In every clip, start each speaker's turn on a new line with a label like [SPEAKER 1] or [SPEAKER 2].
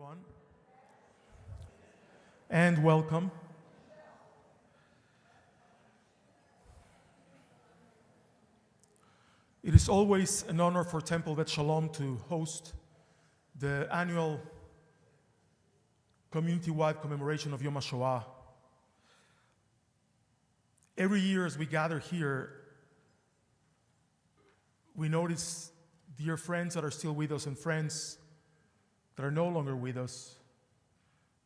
[SPEAKER 1] everyone, and welcome. It is always an honor for Temple Beth Sholom to host the annual community-wide commemoration of Yom HaShoah. Every year as we gather here, we notice dear friends that are still with us and friends that are no longer with us,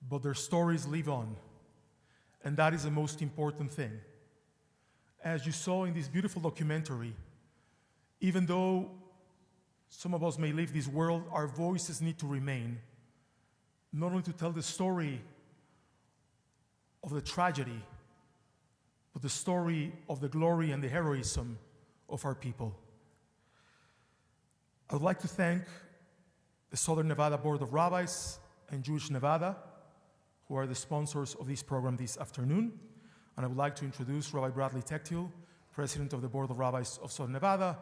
[SPEAKER 1] but their stories live on, and that is the most important thing. As you saw in this beautiful documentary, even though some of us may leave this world, our voices need to remain, not only to tell the story of the tragedy, but the story of the glory and the heroism of our people. I would like to thank the Southern Nevada Board of Rabbis and Jewish Nevada, who are the sponsors of this program this afternoon. And I would like to introduce Rabbi Bradley Techtil, President of the Board of Rabbis of Southern Nevada,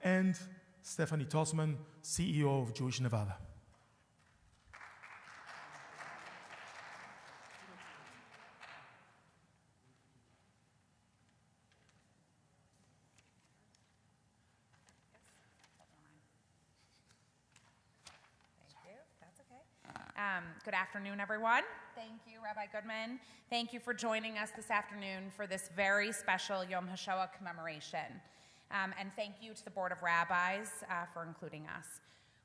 [SPEAKER 1] and Stephanie Tosman, CEO of Jewish Nevada.
[SPEAKER 2] Good afternoon, everyone. Thank you, Rabbi Goodman. Thank you for joining us this afternoon for this very special Yom HaShoah commemoration. And thank you to the Board of Rabbis for including us.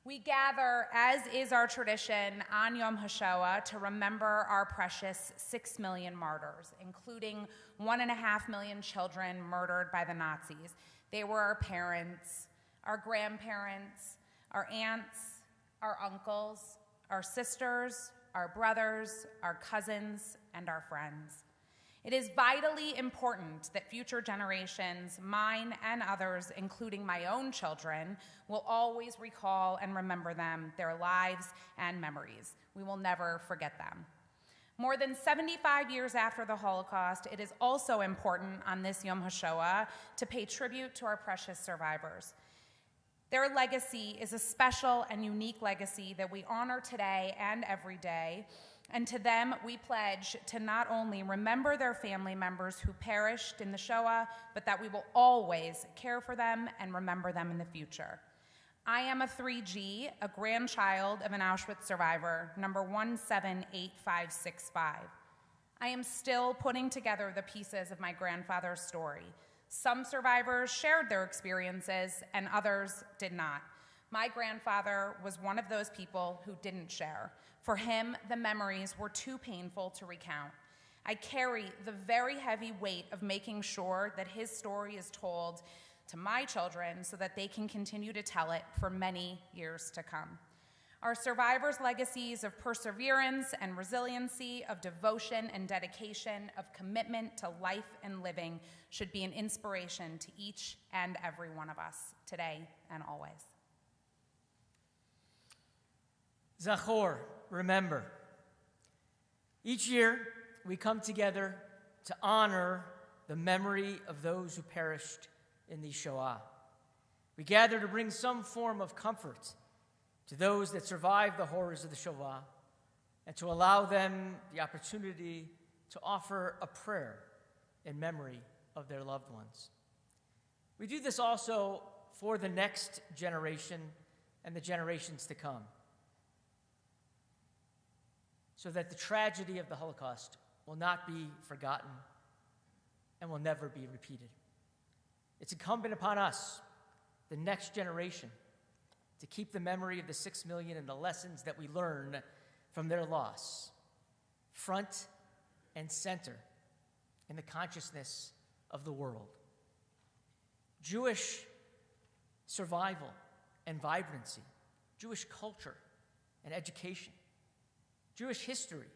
[SPEAKER 2] We gather, as is our tradition, on Yom HaShoah to remember our precious 6 million martyrs, including 1.5 million children murdered by the Nazis. They were our parents, our grandparents, our aunts, our uncles, our sisters, our brothers, our cousins, and our friends. It is vitally important that future generations, mine and others, including my own children, will always recall and remember them, their lives and memories. We will never forget them. More than 75 years after the Holocaust, it is also important on this Yom HaShoah to pay tribute to our precious survivors. Their legacy is a special and unique legacy that we honor today and every day, and to them we pledge to not only remember their family members who perished in the Shoah, but that we will always care for them and remember them in the future. I am a 3G, a grandchild of an Auschwitz survivor, number 178565. I am still putting together the pieces of my grandfather's story. Some survivors shared their experiences and others did not. My grandfather was one of those people who didn't share. For him, the memories were too painful to recount. I carry the very heavy weight of making sure that his story is told to my children so that they can continue to tell it for many years to come. Our survivors' legacies of perseverance and resiliency, of devotion and dedication, of commitment to life and living should be an inspiration to each and every one of us, today and always.
[SPEAKER 3] Zachor, remember. Each year, we come together to honor the memory of those who perished in the Shoah. We gather to bring some form of comfort to those that survived the horrors of the Shoah, and to allow them the opportunity to offer a prayer in memory of their loved ones. We do this also for the next generation and the generations to come, so that the tragedy of the Holocaust will not be forgotten and will never be repeated. It's incumbent upon us, the next generation, to keep the memory of the 6 million and the lessons that we learn from their loss front and center in the consciousness of the world. Jewish survival and vibrancy, Jewish culture and education, Jewish history,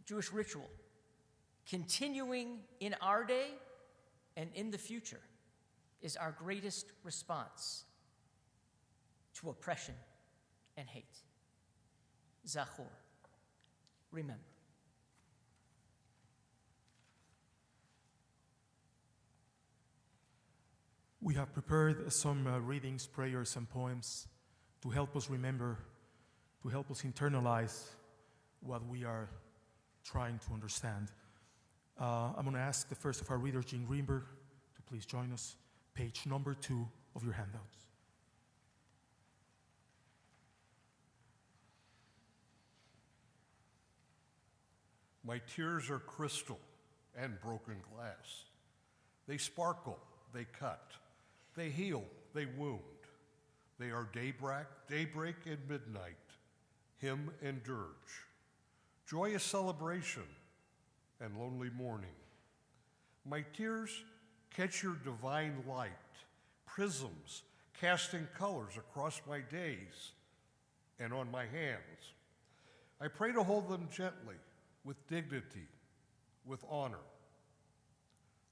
[SPEAKER 3] Jewish ritual, continuing in our day and in the future, is our greatest response to oppression and hate. Zachor, remember.
[SPEAKER 1] We have prepared some readings, prayers, and poems to help us remember, to help us internalize what we are trying to understand. I'm going to ask the first of our readers, Jean Greenberg, to please join us. Page number 2 of your handouts.
[SPEAKER 4] My tears are crystal and broken glass. They sparkle, they cut, they heal, they wound. They are daybreak and midnight, hymn and dirge, joyous celebration and lonely mourning. My tears catch your divine light, prisms casting colors across my days and on my hands. I pray to hold them gently, with dignity, with honor.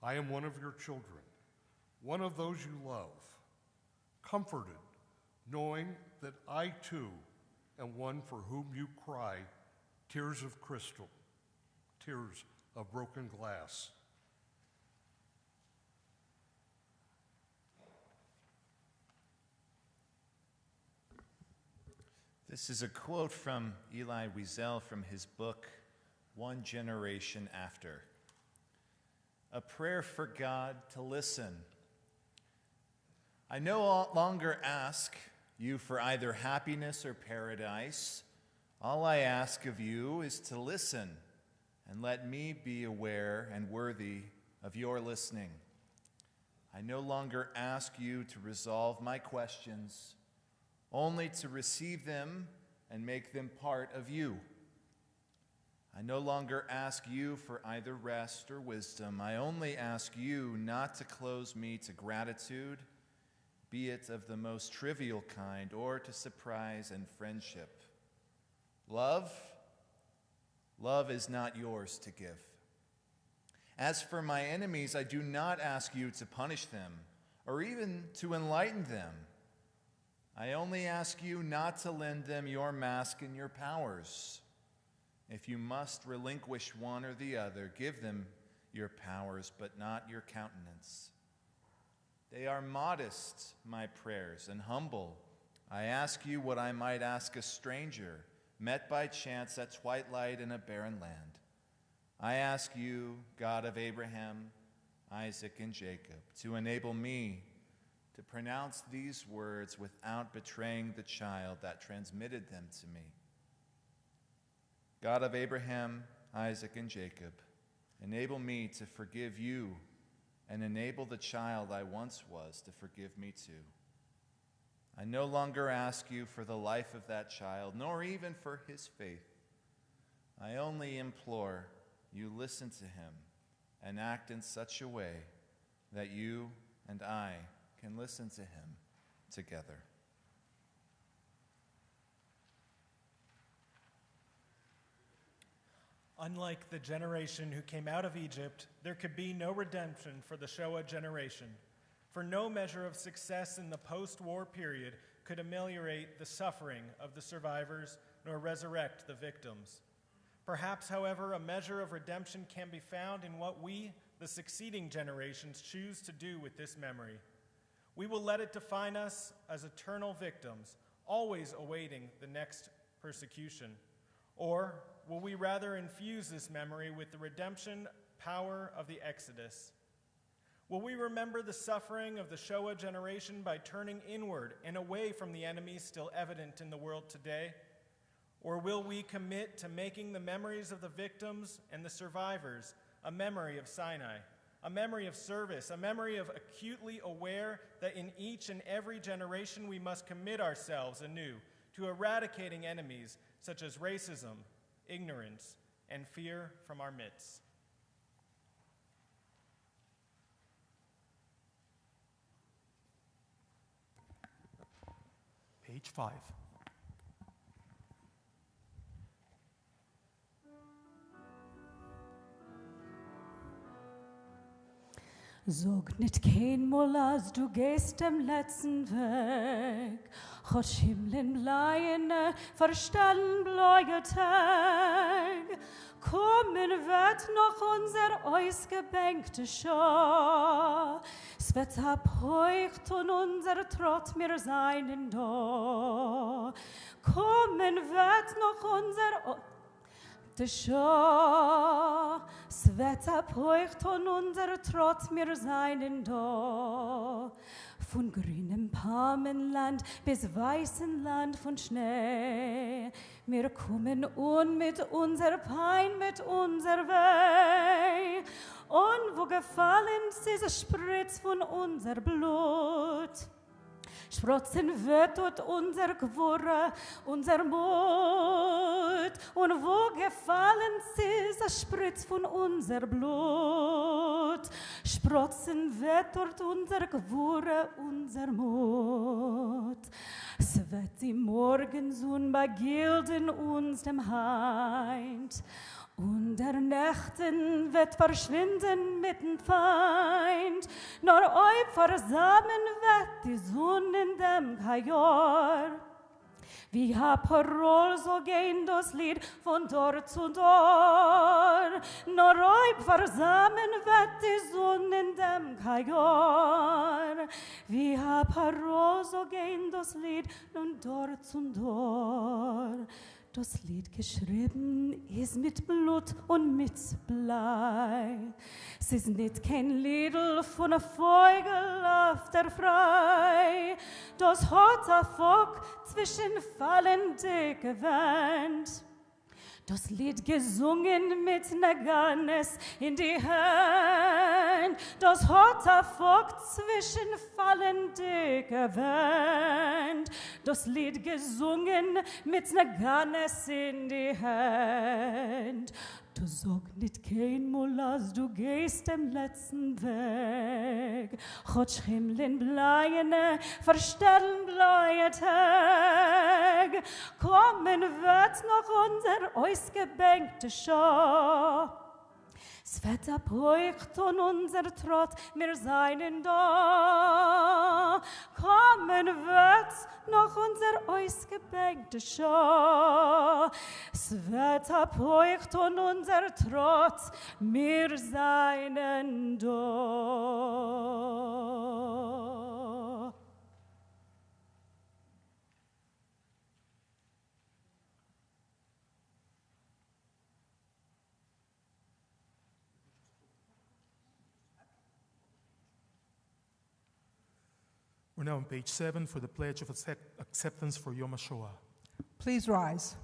[SPEAKER 4] I am one of your children, one of those you love, comforted, knowing that I too am one for whom you cry tears of crystal, tears of broken glass.
[SPEAKER 5] This is a quote from Elie Wiesel from his book, One Generation After. A prayer for God to listen. I no longer ask you for either happiness or paradise. All I ask of you is to listen and let me be aware and worthy of your listening. I no longer ask you to resolve my questions, only to receive them and make them part of you. I no longer ask you for either rest or wisdom. I only ask you not to close me to gratitude, be it of the most trivial kind, or to surprise and friendship. Love is not yours to give. As for my enemies, I do not ask you to punish them or even to enlighten them. I only ask you not to lend them your mask and your powers. If you must relinquish one or the other, give them your powers, but not your countenance. They are modest, my prayers, and humble. I ask you what I might ask a stranger, met by chance at twilight in a barren land. I ask you, God of Abraham, Isaac, and Jacob, to enable me to pronounce these words without betraying the child that transmitted them to me. God of Abraham, Isaac, and Jacob, enable me to forgive you and enable the child I once was to forgive me too. I no longer ask you for the life of that child, nor even for his faith. I only implore you listen to him and act in such a way that you and I can listen to him together.
[SPEAKER 6] Unlike the generation who came out of Egypt, there could be no redemption for the Shoah generation, for no measure of success in the post-war period could ameliorate the suffering of the survivors nor resurrect the victims. Perhaps, however, a measure of redemption can be found in what we, the succeeding generations, choose to do with this memory. We will let it define us as eternal victims, always awaiting the next persecution. Or will we rather infuse this memory with the redemption power of the Exodus? Will we remember the suffering of the Shoah generation by turning inward and away from the enemies still evident in the world today? Or will we commit to making the memories of the victims and the survivors a memory of Sinai, a memory of service, a memory of acutely aware that in each and every generation we must commit ourselves anew to eradicating enemies such as racism, ignorance, and fear from our midst?
[SPEAKER 1] Page 5.
[SPEAKER 7] Sag nicht kein Mal, als du gehst dem letzten Weg. Gott Himmeln bleiene, verstellen bläue Tag. Kommen wird noch unser ausgebänkte Schau. Es wird abheucht und unser Trott mir seinen da. Kommen wird noch unser de Schau, Sveta poicht von unser Trotz mir seinen da. Von grünem Palmenland bis weißem Land von Schnee. Wir kommen und mit unser Pein, mit unser Weh. Und wo gefallen ist dieser Spritz von unser Blut. Sprotzen wird dort unser Gewurre, unser Mut. Und wo gefallen ist der Spritz von unser Blut. Sprotzen wird dort unser Gewurre, unser Mut. Es wird die Morgensonne begilden uns dem Heind. Und der Nächten wird verschwinden mit dem Feind, nur euch versammeln wird die Sonne in dem Kajor. Wie Parol so gehen das Lied von Dor zu Dor, nur euch versammeln wird die Sonne in dem Kajor. Wie Parol so gehen das Lied von Dor zu Dor. Das Lied geschrieben ist mit Blut und mit Blei. Es ist nicht kein Liedl von a Vogel auf der Frei. Das hat a Volk zwischen fallende gewähnt. Das Lied gesungen mit Naganes in die Hand. Das hat a Volk zwischen fallende gewähnt. Das Lied gesungen mit Naganes in die Hand. Du sag nicht kein Mal, als du gehst dem letzten Weg. Gott schimmeln bleiene, verstellen bleie Tag. Kommen wird noch unser ausgebänkte Schau. Es wird abheucht und unser Trott, wir seien da. Kommen wird noch unser ausgebänkte Schau. Es wird abheucht und unser Trott, wir seien da.
[SPEAKER 1] We're now on page 7 for the Pledge of Acceptance for Yom HaShoah.
[SPEAKER 8] Please rise.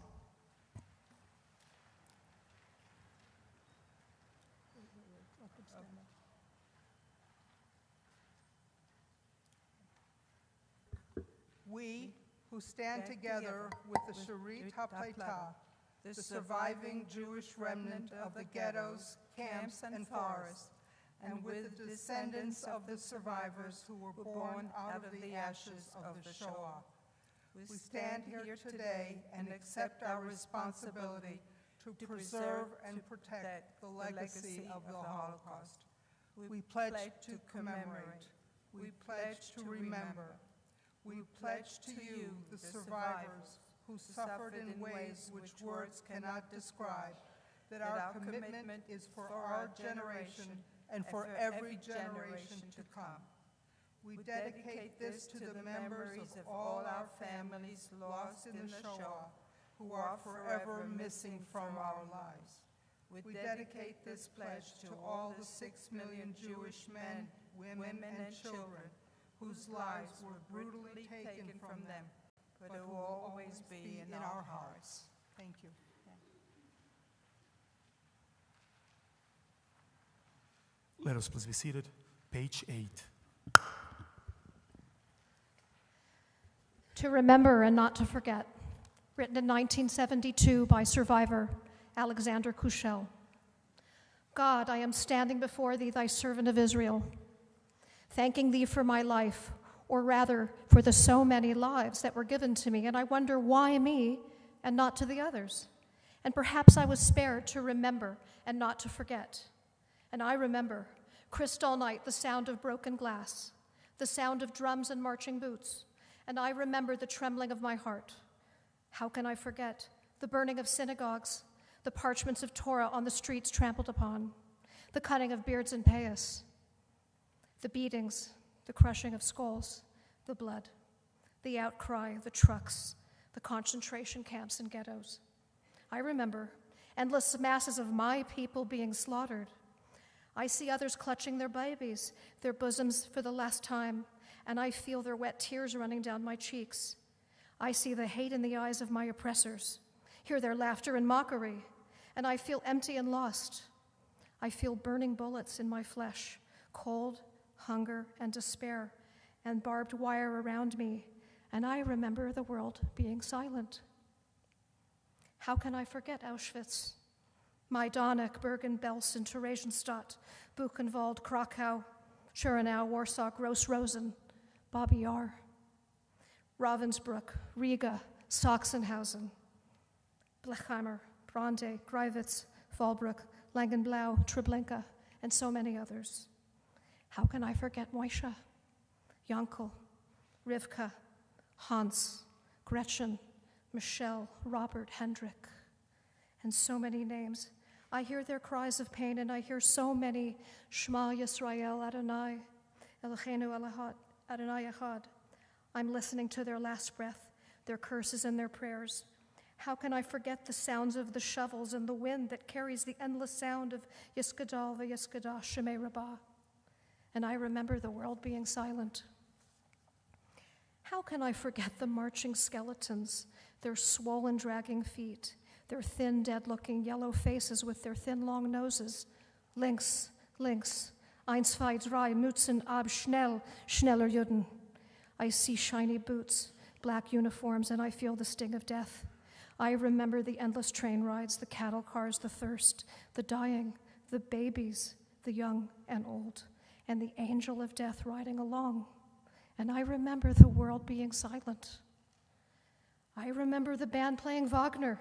[SPEAKER 8] We who stand together with the Sharit HaPleitah, the surviving Jewish remnant of the ghettos, camps, and forests, and with the descendants of the survivors who were born out of the ashes of the Shoah. We stand here today and accept our responsibility to preserve and protect the legacy of the Holocaust. We pledge to commemorate. We pledge to remember. We pledge to you, the survivors, who suffered in ways which words cannot describe, that our commitment is for our generation and for every generation to come. We dedicate this to the memories of all our families lost in the Shoah, who are forever missing from our lives. We dedicate this pledge to all the 6 million Jewish men, women, and children whose lives were brutally taken from them, but who will always be in our hearts. Thank you.
[SPEAKER 1] Let us please be seated. Page 8.
[SPEAKER 9] To Remember and Not to Forget, written in 1972 by survivor Alexander Kushel. God, I am standing before thee, thy servant of Israel, thanking thee for my life, or rather for the so many lives that were given to me, and I wonder why me and not to the others. And perhaps I was spared to remember and not to forget. And I remember, crystal night, the sound of broken glass, the sound of drums and marching boots, and I remember the trembling of my heart. How can I forget the burning of synagogues, the parchments of Torah on the streets trampled upon, the cutting of beards and payas, the beatings, the crushing of skulls, the blood, the outcry of the trucks, the concentration camps and ghettos. I remember, endless masses of my people being slaughtered. I see others clutching their babies, their bosoms for the last time, and I feel their wet tears running down my cheeks. I see the hate in the eyes of my oppressors, hear their laughter and mockery, and I feel empty and lost. I feel burning bullets in my flesh, cold, hunger, and despair, and barbed wire around me, and I remember the world being silent. How can I forget Auschwitz? Majdanek, Bergen-Belsen, Theresienstadt, Buchenwald, Krakow, Schernau, Warsaw, Gross-Rosen, Babi Yar, Ravensbrück, Riga, Sachsenhausen, Blechheimer, Brande, Greiwitz, Fallbruck, Langenblau, Treblinka, and so many others. How can I forget Moisha, Yankel, Rivka, Hans, Gretchen, Michelle, Robert, Hendrik, and so many names. I hear their cries of pain, and I hear so many Shema Yisrael Adonai, Eloheinu Adonai Echad. I'm listening to their last breath, their curses and their prayers. How can I forget the sounds of the shovels and the wind that carries the endless sound of Yiskadal v'Yiskadah Shemei Rabbah? And I remember the world being silent. How can I forget the marching skeletons, their swollen, dragging feet, their thin, dead-looking yellow faces with their thin, long noses? Links, links, 1, 2, 3, mützen ab, schnell, schneller Juden. I see shiny boots, black uniforms, and I feel the sting of death. I remember the endless train rides, the cattle cars, the thirst, the dying, the babies, the young and old, and the angel of death riding along. And I remember the world being silent. I remember the band playing Wagner,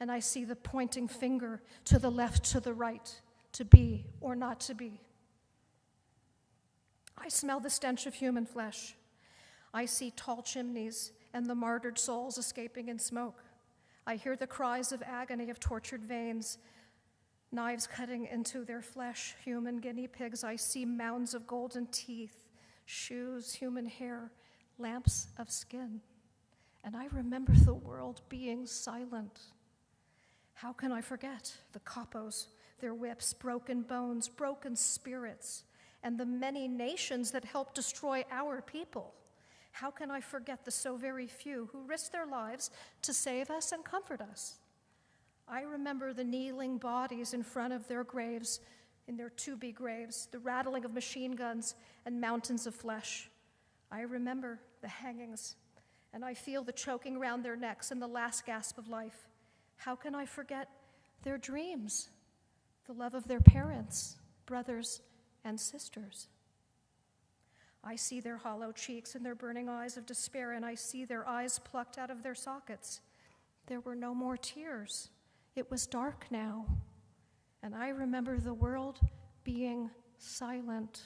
[SPEAKER 9] and I see the pointing finger to the left, to the right, to be or not to be. I smell the stench of human flesh. I see tall chimneys and the martyred souls escaping in smoke. I hear the cries of agony of tortured veins, knives cutting into their flesh, human guinea pigs. I see mounds of golden teeth, shoes, human hair, lamps of skin. And I remember the world being silent. How can I forget the capos, their whips, broken bones, broken spirits, and the many nations that helped destroy our people? How can I forget the so very few who risked their lives to save us and comfort us? I remember the kneeling bodies in front of their graves, in their to-be graves, the rattling of machine guns and mountains of flesh. I remember the hangings, and I feel the choking around their necks and the last gasp of life. How can I forget their dreams, the love of their parents, brothers, and sisters? I see their hollow cheeks and their burning eyes of despair, and I see their eyes plucked out of their sockets. There were no more tears. It was dark now, and I remember the world being silent.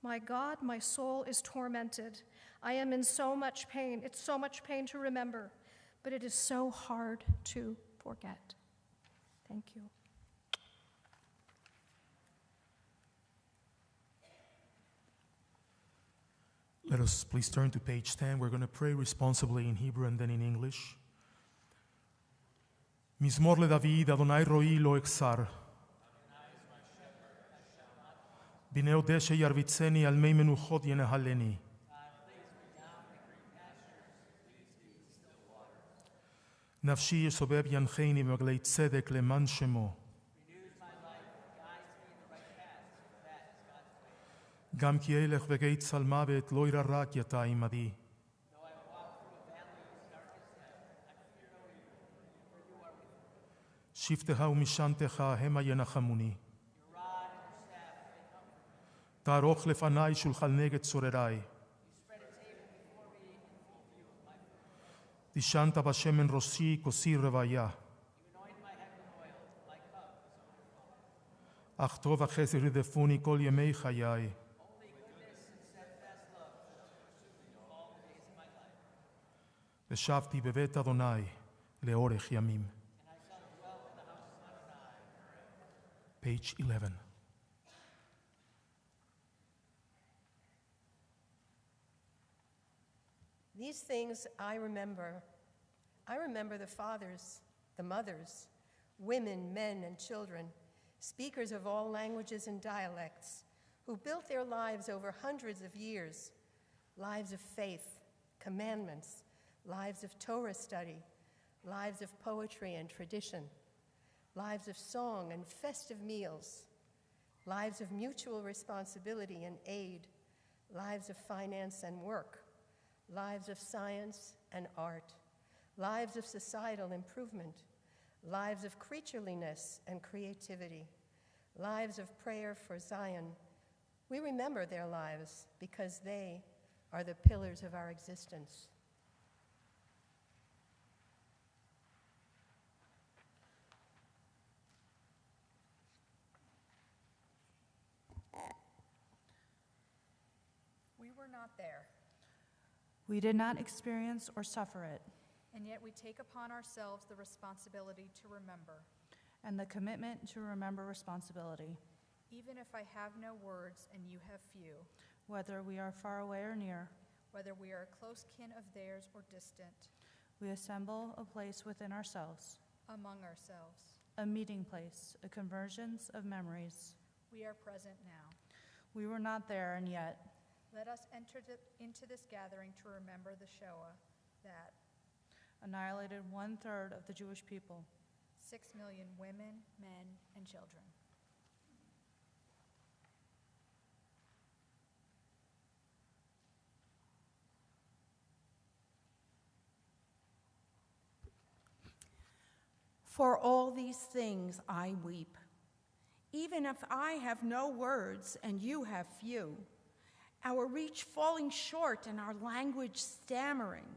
[SPEAKER 9] My God, my soul is tormented. I am in so much pain. It's so much pain to remember, but it is so hard to forget. Thank you.
[SPEAKER 1] Let us please turn to page 10. We're going to pray responsibly in Hebrew and then in English. Mizmor leDavid, Adonai ro'i lo eksar. B'nei odeshe yarvitzeni, al mei menuchot yenehaleni. Nafshi yesobeb yancheni v'maglei tzedek leman shemo. גם כי אלך וגיא צל מוות, לא ירא כי אתה עמדי. שבטך ומשענתך המה ינחמוני. תערוך לפניי שולחן נגד צורריי. תשענת בשמן ראשי כוסי רוויה. אך טוב וחסד ירדפוני כל ימי חיי. ושבתי בבית אדוני לאורך ימים. Page 11.
[SPEAKER 10] These things I remember. I remember the fathers, the mothers, women, men, and children, speakers of all languages and dialects, who built their lives over hundreds of years, lives of faith, commandments, lives of Torah study, lives of poetry and tradition, lives of song and festive meals, lives of mutual responsibility and aid, lives of finance and work, lives of science and art, lives of societal improvement, lives of creatureliness and creativity, lives of prayer for Zion. We remember their lives because they are the pillars of our existence.
[SPEAKER 11] We were not there,
[SPEAKER 12] We did not experience or suffer it,
[SPEAKER 11] and yet we take upon ourselves the responsibility to remember.
[SPEAKER 12] and the commitment to remember responsibility,
[SPEAKER 11] Even if I have no words and you have few,
[SPEAKER 12] whether we are far away or near.
[SPEAKER 11] whether we are a close kin of theirs or distant,
[SPEAKER 12] We assemble a place within ourselves,
[SPEAKER 11] among ourselves.
[SPEAKER 12] a meeting place, a convergence of memories.
[SPEAKER 11] We are present now.
[SPEAKER 12] We were not there, and yet
[SPEAKER 11] Let us enter into this gathering to remember the Shoah that
[SPEAKER 12] annihilated 1/3 of the Jewish people.
[SPEAKER 11] 6 million women, men, and children.
[SPEAKER 13] For all these things I weep, even if I have no words and you have few, our reach falling short and our language stammering.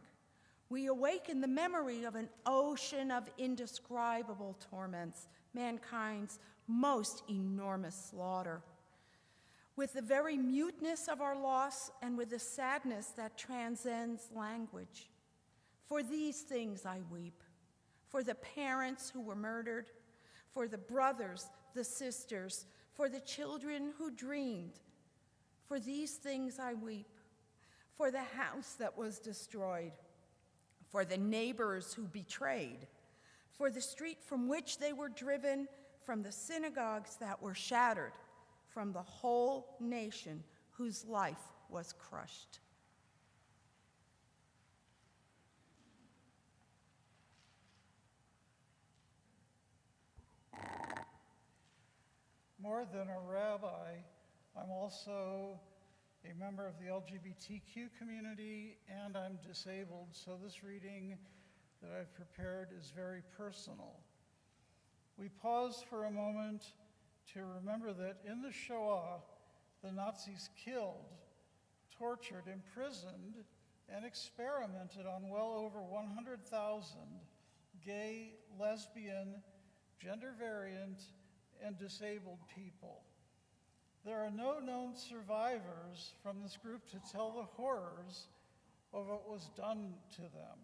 [SPEAKER 13] We awaken the memory of an ocean of indescribable torments, mankind's most enormous slaughter. With the very muteness of our loss and with the sadness that transcends language. For these things I weep. For the parents who were murdered, for the brothers, the sisters, for the children who dreamed. For these things I weep. For the house that was destroyed, for the neighbors who betrayed, for the street from which they were driven, from the synagogues that were shattered, from the whole nation whose life was crushed.
[SPEAKER 14] More than a rabbi, I'm also a member of the LGBTQ community, and I'm disabled, so this reading that I've prepared is very personal. We pause for a moment to remember that in the Shoah, the Nazis killed, tortured, imprisoned, and experimented on well over 100,000 gay, lesbian, gender variant, and disabled people. There are no known survivors from this group to tell the horrors of what was done to them.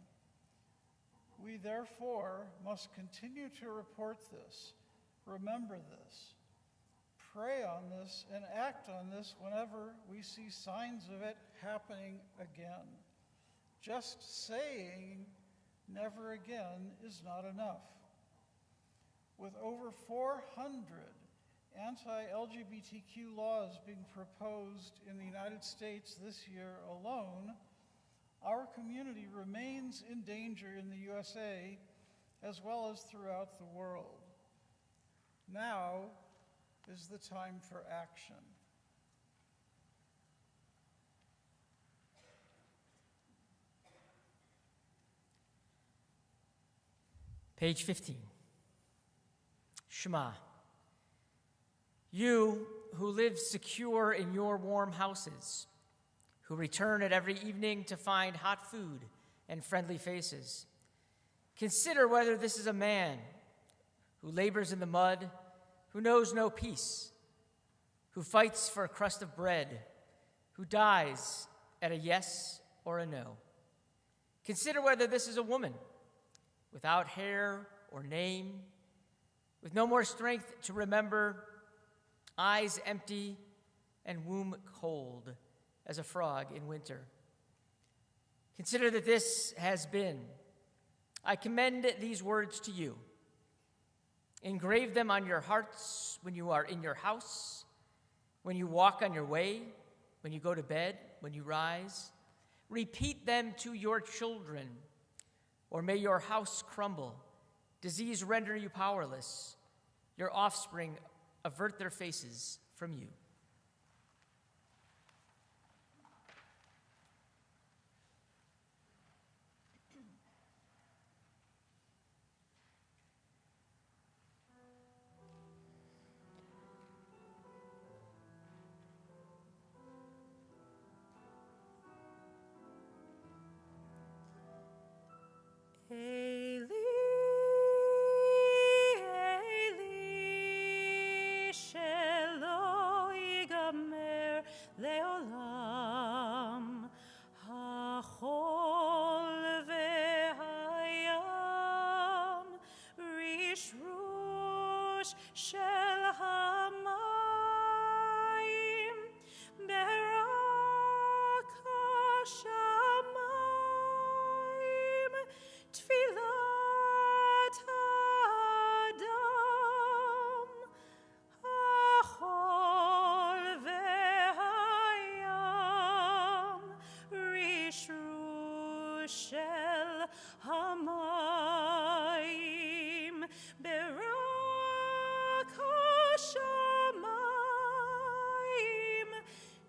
[SPEAKER 14] We therefore must continue to report this, remember this, pray on this, and act on this whenever we see signs of it happening again. Just saying never again is not enough. With over 400 anti-LGBTQ laws being proposed in the United States this year alone, our community remains in danger in the USA as well as throughout the world. Now is the time for action.
[SPEAKER 3] Page 15. Shema. You who live secure in your warm houses, who return at every evening to find hot food and friendly faces, consider whether this is a man who labors in the mud, who knows no peace, who fights for a crust of bread, who dies at a yes or a no. Consider whether this is a woman without hair or name, with no more strength to remember, eyes empty and womb cold as a frog in winter. Consider that this has been. I commend these words to you. Engrave them on your hearts when you are in your house, when you walk on your way, when you go to bed, when you rise. Repeat them to your children, or may your house crumble, disease render you powerless, your offspring avert their faces from you.
[SPEAKER 7] Eli, Eli, shelo yigamer leolam, hachol vehayam, rish rush shel hamayim, berak hashamayim, Tfilat Adam, Achol Vehayam, Rishru Shel Hamayim, Berak Hashamayim,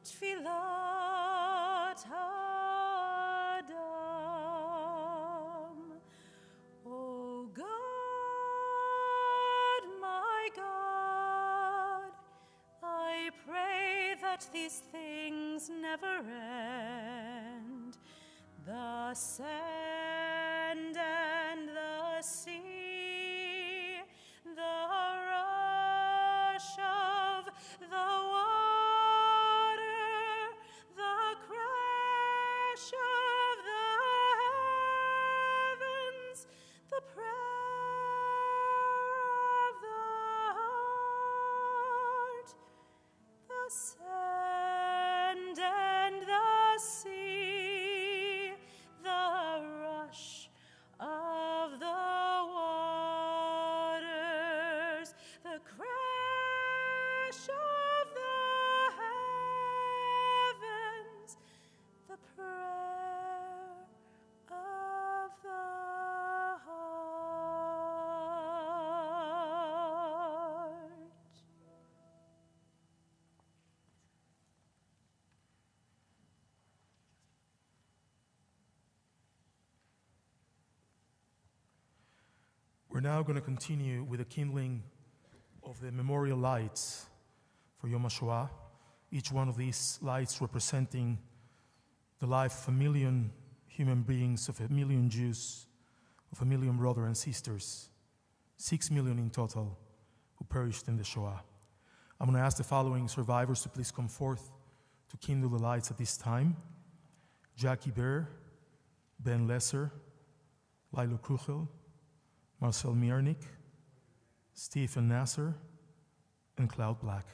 [SPEAKER 7] Tfilat Adam. Oh God, my God, I pray that these things never end. The sand and the sea, the rush of the water, the crash of the heavens, the prayer of the heart, the sand and the sea, the rush of the waters, the crash of the heavens, the prayer of the heart.
[SPEAKER 1] We're now going to continue with the kindling of the memorial lights for Yom HaShoah, each one of these lights representing the life of 1 million human beings, of 1 million Jews, of 1 million brothers and sisters, 6 million in total who perished in the Shoah. I'm going to ask the following survivors to please come forth to kindle the lights at this time. Jackie Bear, Ben Lesser, Lilo Kruchel, Marcel Miernik, Stephen Nasser, and Cloud Black.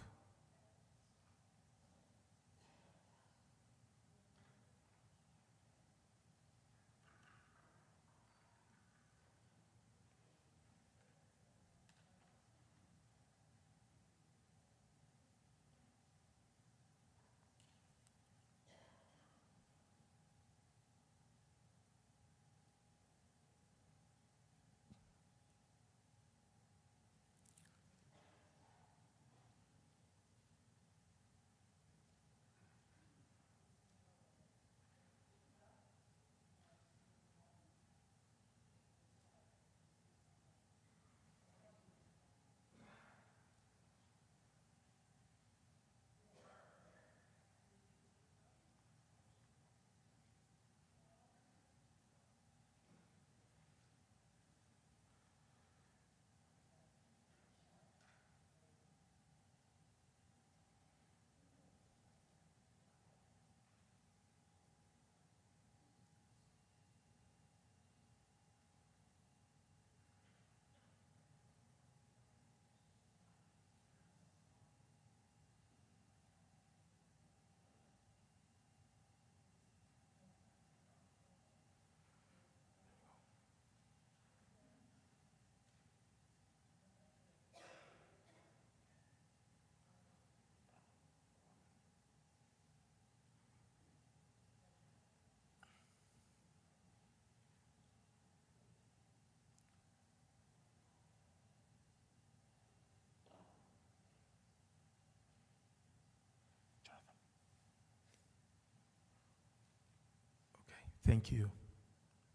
[SPEAKER 1] thank you.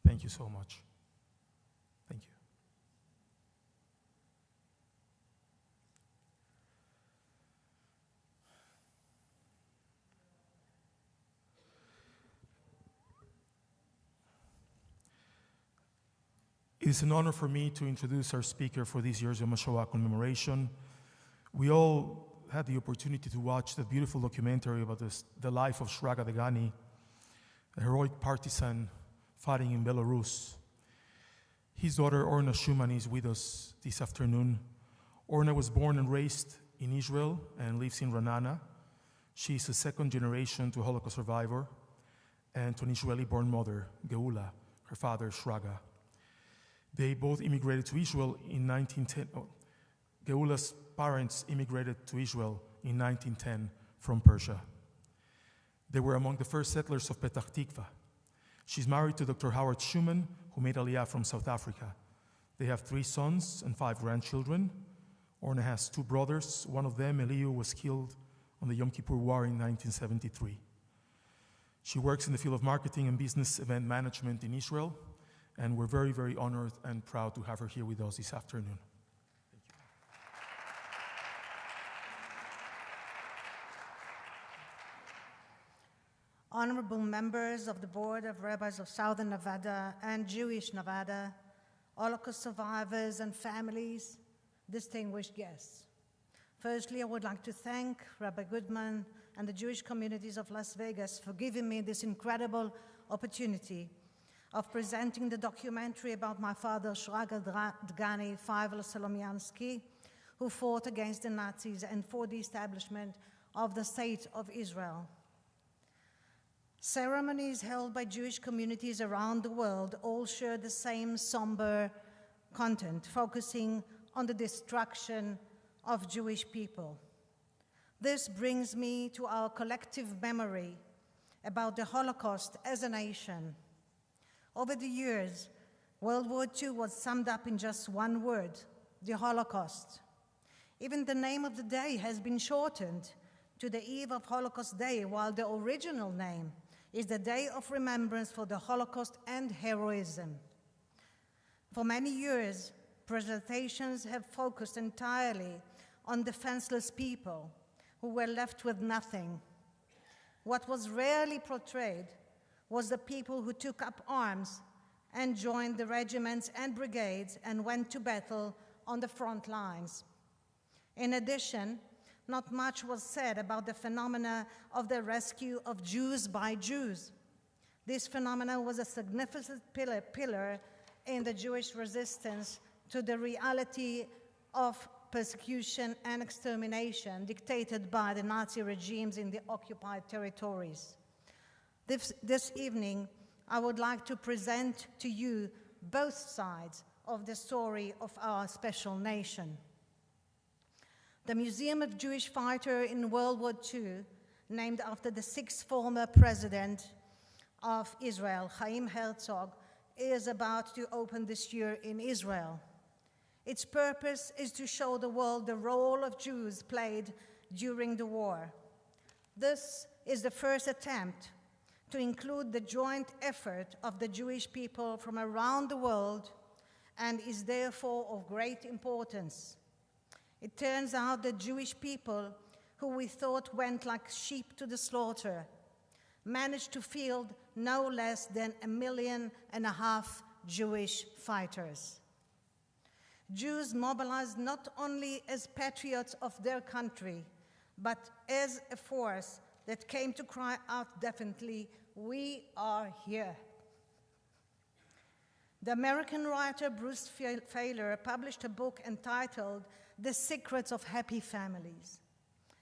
[SPEAKER 1] Thank you so much. Thank you. It is an honor for me to introduce our speaker for this year's Yom HaShoah commemoration. We all had the opportunity to watch the beautiful documentary about the life of Shraga Degani, a heroic partisan fighting in Belarus. His daughter Orna Schumann is with us this afternoon. Orna was born and raised in Israel and lives in Ra'anana. She is a second generation to a Holocaust survivor and to an Israeli-born mother, Geula, her father, Shraga. They both immigrated to Israel in 1910. Geula's parents immigrated to Israel in 1910 from Persia. They were among the first settlers of Petah Tikva. She's married to Dr. Howard Schumann, who made Aliyah from South Africa. They have 3 sons and 5 grandchildren. Orna has 2 brothers. One of them, Eliu, was killed on the Yom Kippur War in 1973. She works in the field of marketing and business event management in Israel, and we're very, very honored and proud to have her here with us this afternoon.
[SPEAKER 15] Honorable members of the Board of Rabbis of Southern Nevada and Jewish Nevada, Holocaust survivors and families, distinguished guests. Firstly, I would like to thank Rabbi Goodman and the Jewish communities of Las Vegas for giving me this incredible opportunity of presenting the documentary about my father, Shraga Degani Feivel Solomiansky, who fought against the Nazis and for the establishment of the State of Israel. Ceremonies held by Jewish communities around the world all share the same somber content, focusing on the destruction of Jewish people. This brings me to our collective memory about the Holocaust as a nation. Over the years, World War II was summed up in just one word: the Holocaust. Even the name of the day has been shortened to the Eve of Holocaust Day, while the original name is the Day of Remembrance for the Holocaust and Heroism. For many years, presentations have focused entirely on defenseless people who were left with nothing. What was rarely portrayed was the people who took up arms and joined the regiments and brigades and went to battle on the front lines. In addition, not much was said about the phenomena of the rescue of Jews by Jews. This phenomenon was a significant pillar in the Jewish resistance to the reality of persecution and extermination dictated by the Nazi regimes in the occupied territories. This evening, I would like to present to you both sides of the story of our special nation. The Museum of Jewish Fighter in World War II, named after the 6th former president of Israel, Chaim Herzog, is about to open this year in Israel. Its purpose is to show the world the role of Jews played during the war. This is the first attempt to include the joint effort of the Jewish people from around the world and is therefore of great importance. It turns out that Jewish people, who we thought went like sheep to the slaughter, managed to field no less than 1.5 million Jewish fighters. Jews mobilized not only as patriots of their country, but as a force that came to cry out definitely, "We are here." The American writer Bruce Feiler published a book entitled "The Secrets of Happy Families."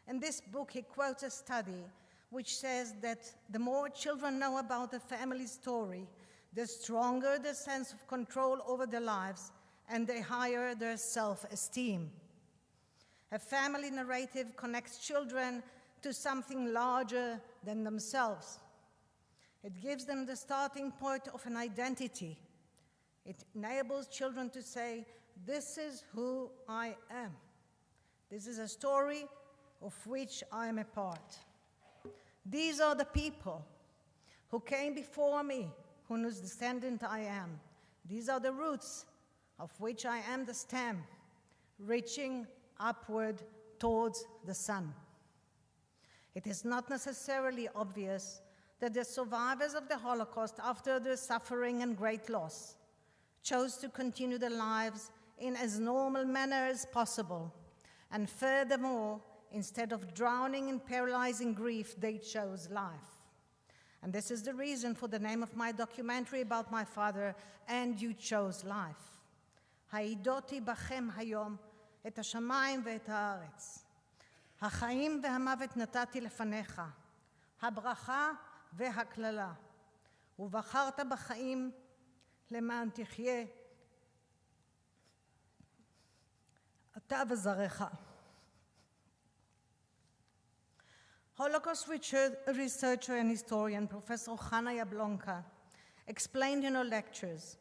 [SPEAKER 15] In this book, he quotes a study which says that the more children know about the family story, the stronger the sense of control over their lives and the higher their self-esteem. A family narrative connects children to something larger than themselves. It gives them the starting point of an identity. It enables children to say, "This is who I am. This is a story of which I am a part. These are the people who came before me, whose descendant I am. These are the roots of which I am the stem, reaching upward towards the sun. It is not necessarily obvious that the survivors of the Holocaust, after their suffering and great loss, chose to continue their lives in as normal manner as possible. And furthermore, instead of drowning in paralyzing grief, they chose life. And this is the reason for the name of my documentary about my father, And You Chose Life. העידותי בכם היום את השמיים ואת הארץ. החיים והמוות נתתי לפניך, הברכה והקללה. ובחרת בחיים למען תחיה, אתה וזרעך. Holocaust researcher and historian Professor Hanna Jablonka explained in her lectures,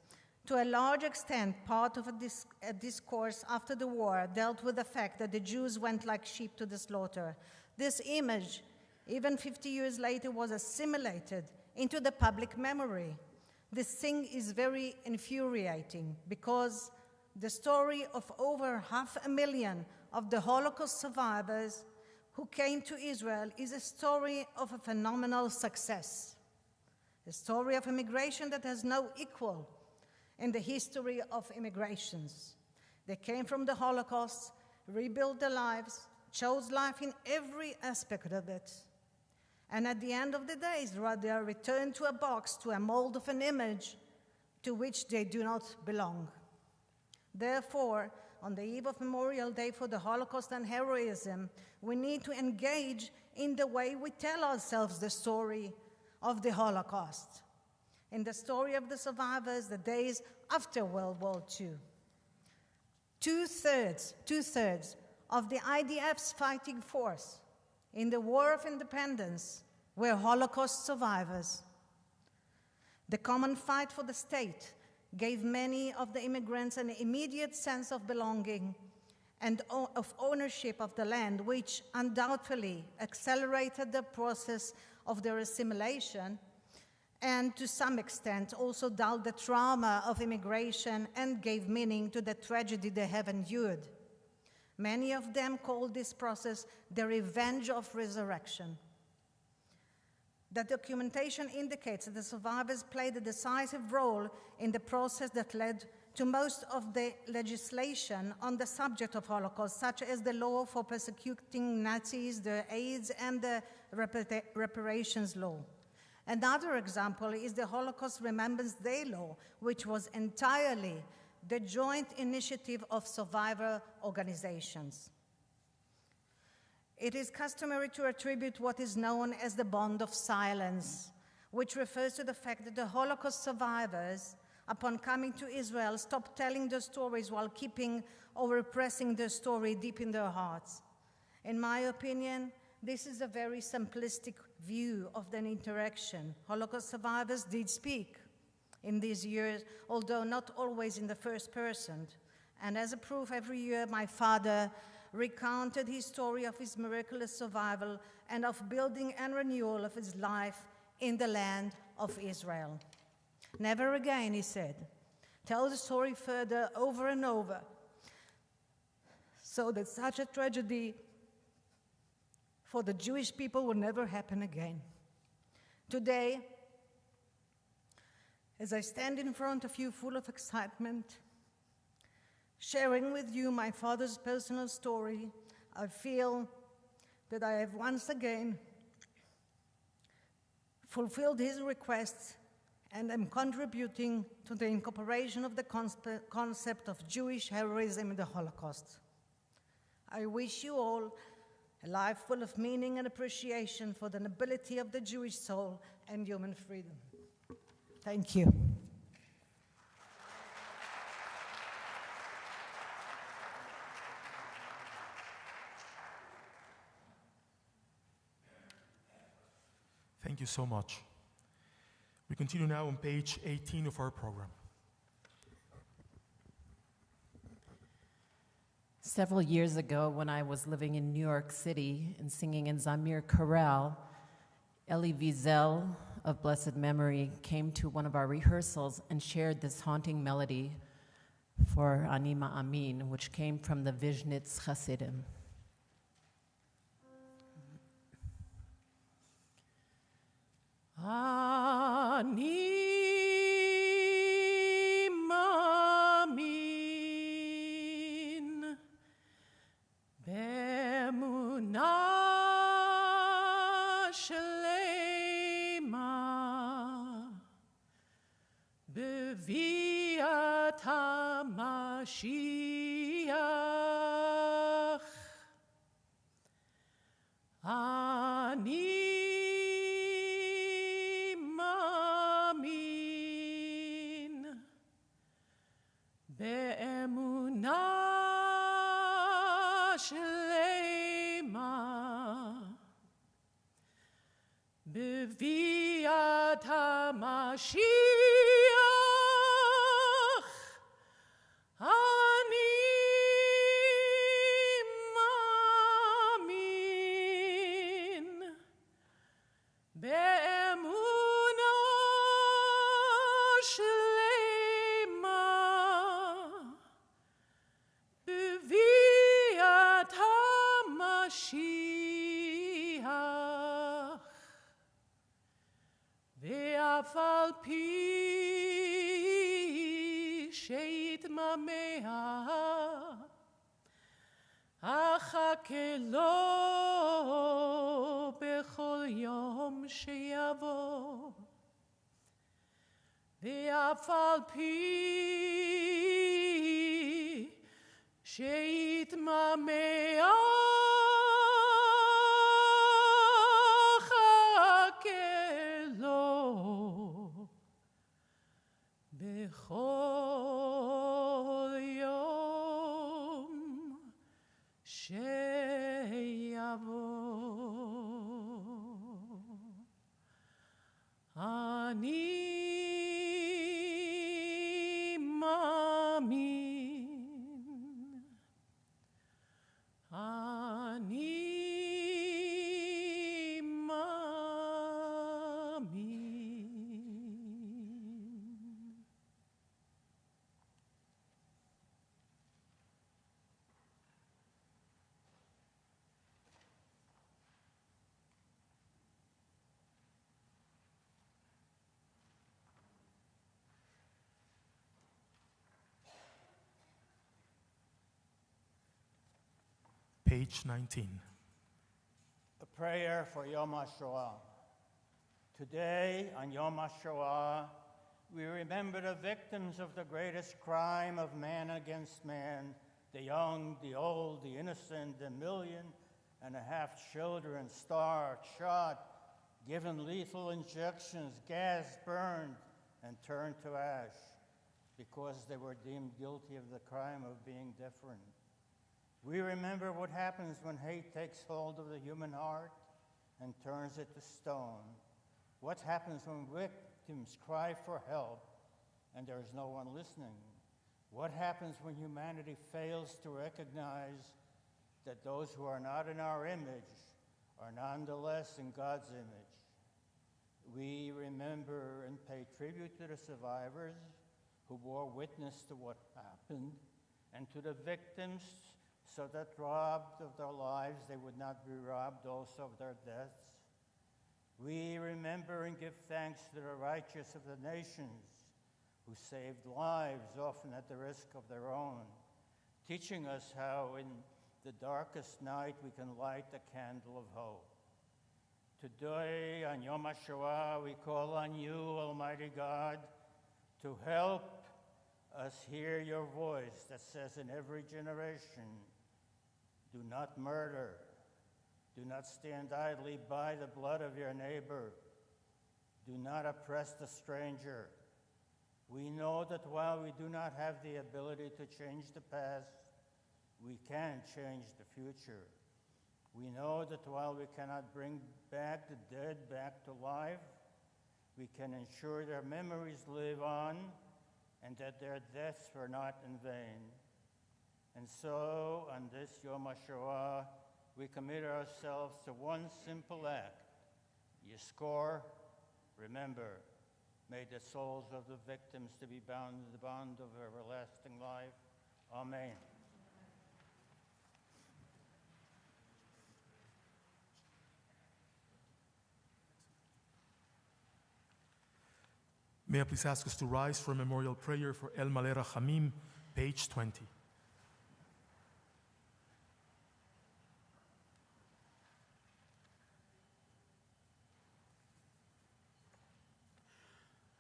[SPEAKER 15] to a large extent, part of a discourse after the war dealt with the fact that the Jews went like sheep to the slaughter. This image, even 50 years later, was assimilated into the public memory. This thing is very infuriating because the story of over 500,000 of the Holocaust survivors who came to Israel is a story of a phenomenal success, a story of immigration that has no equal in the history of immigrations. They came from the Holocaust, rebuilt their lives, chose life in every aspect of it. And at the end of the days, they are returned to a box, to a mold of an image to which they do not belong. Therefore, on the eve of Memorial Day for the Holocaust and heroism, we need to engage in the way we tell ourselves the story of the Holocaust, in the story of the survivors, the days after World War II. Two-thirds of the IDF's fighting force in the War of Independence were Holocaust survivors. The common fight for the state gave many of the immigrants an immediate sense of belonging and of ownership of the land, which undoubtedly accelerated the process of their assimilation and to some extent also dulled the trauma of immigration and gave meaning to the tragedy they have endured. Many of them called this process the revenge of resurrection. The documentation indicates that the survivors played a decisive role in the process that led to most of the legislation on the subject of Holocaust, such as the law for persecuting Nazis, the AIDS, and the reparations law. Another example is the Holocaust Remembrance Day law, which was entirely the joint initiative of survivor organizations. It is customary to attribute what is known as the bond of silence, which refers to the fact that the Holocaust survivors, upon coming to Israel, stopped telling their stories while keeping or repressing their story deep in their hearts. In my opinion, this is a very simplistic view of the interaction. Holocaust survivors did speak in these years, although not always in the first person. And as a proof, every year my father recounted his story of his miraculous survival and of building and renewal of his life in the land of Israel. Never again, he said. Tell the story further over and over so that such a tragedy for the Jewish people will never happen again. Today, as I stand in front of you full of excitement, sharing with you my father's personal story, I feel that I have once again fulfilled his requests and am contributing to the incorporation of the concept of Jewish heroism in the Holocaust. I wish you all a life full of meaning and appreciation for the nobility of the Jewish soul and human freedom. Thank you.
[SPEAKER 1] Thank you so much. We continue now on page 18 of our program.
[SPEAKER 16] Several years ago, when I was living in New York City and singing in Zamir Chorale, Elie Wiesel, of blessed memory came to one of our rehearsals and shared this haunting melody for Anima Amin, which came from the Vizhnitz Hasidim. Anima Amin Be'emunah Shlema Beviat HaMashiach Ani Mamin Be'emunah Shlema Beviat HaMashiach Ani Mamin Be'emunah Shlema Beviat HaMashiach Ve'af al pi sheitmamea Achake lo bechol yom sheyavo Ve'af al pi sheitmamea Achake lo bechol yom sheyavo Ani Mamin Ani Mamin
[SPEAKER 1] Page 19.
[SPEAKER 17] A prayer for Yom HaShoah. Today, on Yom HaShoah, we remember the victims of the greatest crime of man against man, the young, the old, the innocent, the 1.5 million children starved, shot, given lethal injections, gas burned, and turned to ash because they were deemed guilty of the crime of being different. We remember what happens when hate takes hold of the human heart and turns it to stone. What happens when victims cry for help and there is no one listening? What happens when humanity fails to recognize that those who are not in our image are nonetheless in God's image? We remember and pay tribute to the survivors who bore witness to what happened and to the victims, so that robbed of their lives, they would not be robbed also of their deaths. We remember and give thanks to the righteous of the nations who saved lives, often at the risk of their own, teaching us how in the darkest night we can light the candle of hope. Today, on Yom HaShoah, we call on you, Almighty God, to help us hear your voice that says in every generation, do not murder, do not stand idly by the blood of your neighbor, do not oppress the stranger. We know that while we do not have the ability to change the past, we can change the future. We know that while we cannot bring back the dead back to life, we can ensure their memories live on and that their deaths were not in vain. And so, on this Yom HaShoah, we commit ourselves to one simple act, Yizkor, Remember, may the souls of the victims to be bound in the bond of everlasting life. Amen.
[SPEAKER 1] May I please ask us to rise for a memorial prayer for El Malera Hamim, page 20.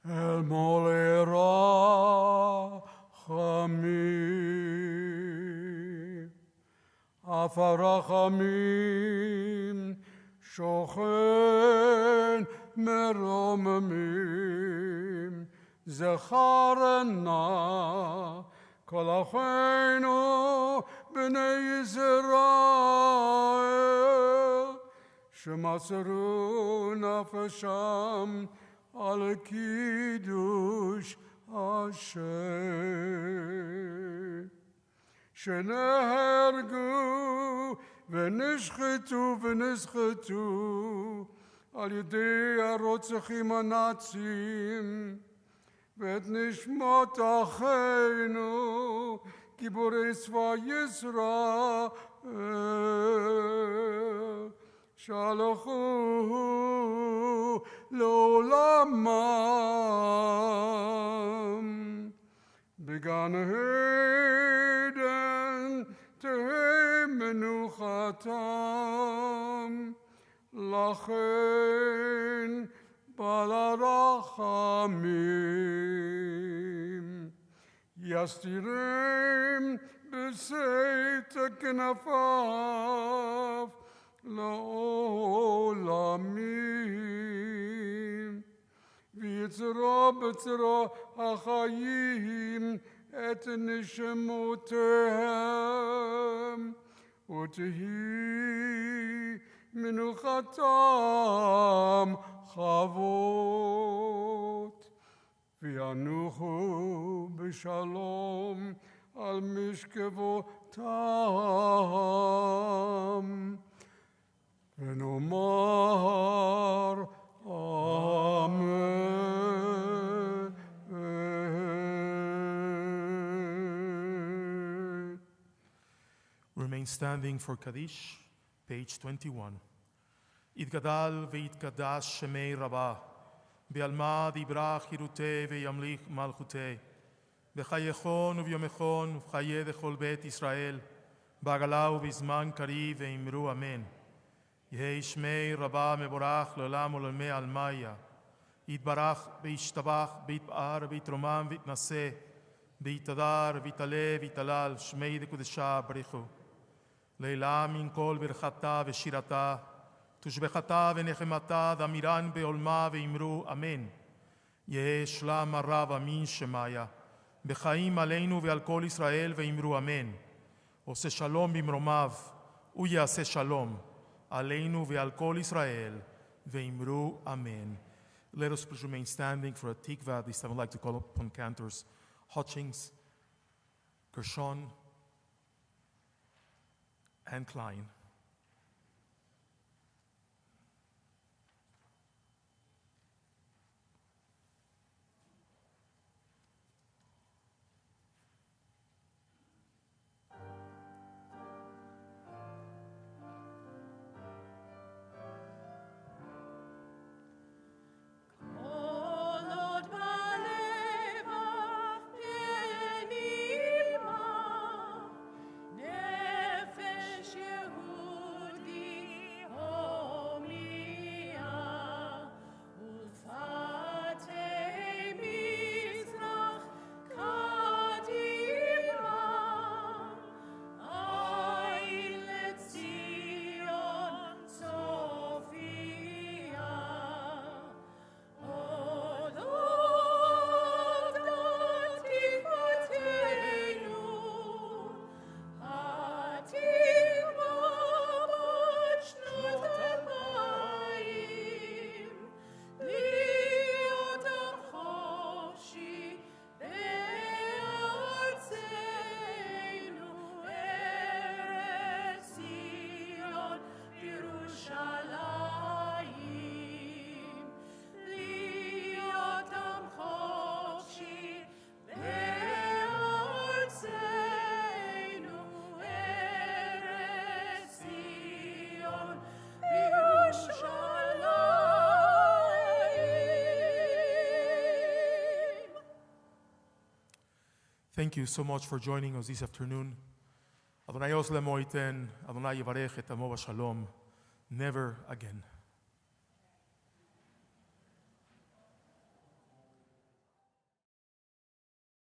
[SPEAKER 18] El Malera Hamim, Afara Hamim, Shochen Meromimim, Zecharena, Kol Acheinu B'nei Yisrael, Shemaseru Nafasham al Kiddush Hashem, Shenehergu v'nishchetu al yedei harotzachim hanatzim, ואת נשמות אחינו גיבורי צבא ישראל שלחו לעולמם בגן עדן תהא מנוחתם לכן בעל הרחמים יסתירם בשאת כנפיו לעולמים ויצרו בצרו החיים את נשמותיהם ותהי מנוחתם חבות וינוחו בשלום על משכבותם ונאמר אמן.
[SPEAKER 1] Remain standing for Kaddish, page 21. יתגדל ויתקדש שמי רבה, בעלמא יברח חירותי וימליך מלכותי, בחייכון וביומכון ובחיי דכל בית ישראל, בעגלה ובזמן קריב ואמרו אמן. יהי שמי רבה מבורך לעולם ולעולמי עלמיה, יתברך וישתבח ויתפאר ויתרומם ויתנשא, ויתהדר ויתעלה ויתהלל, שמי דקודשה בריחו. לעילה מן כל ברכתה ושירתה, תושבחתה ונחמתה דמירן בעולמה ואמרו אמן. יהא שלם הרב אמין שמיה, בחיים עלינו ועל כל ישראל ואמרו אמן. עושה שלום במרומיו, הוא יעשה שלום עלינו ועל כל ישראל ואמרו אמן. Let us please remain standing for a tikvah. This time I'd like to call upon cantors Hutchings, Gershon, and Klein.
[SPEAKER 19] Nefesh Yehuda
[SPEAKER 1] Thank you so much for joining us this afternoon. Adonai Oslem Oiten, Adonai Yivarech et Amo Shalom. Never again.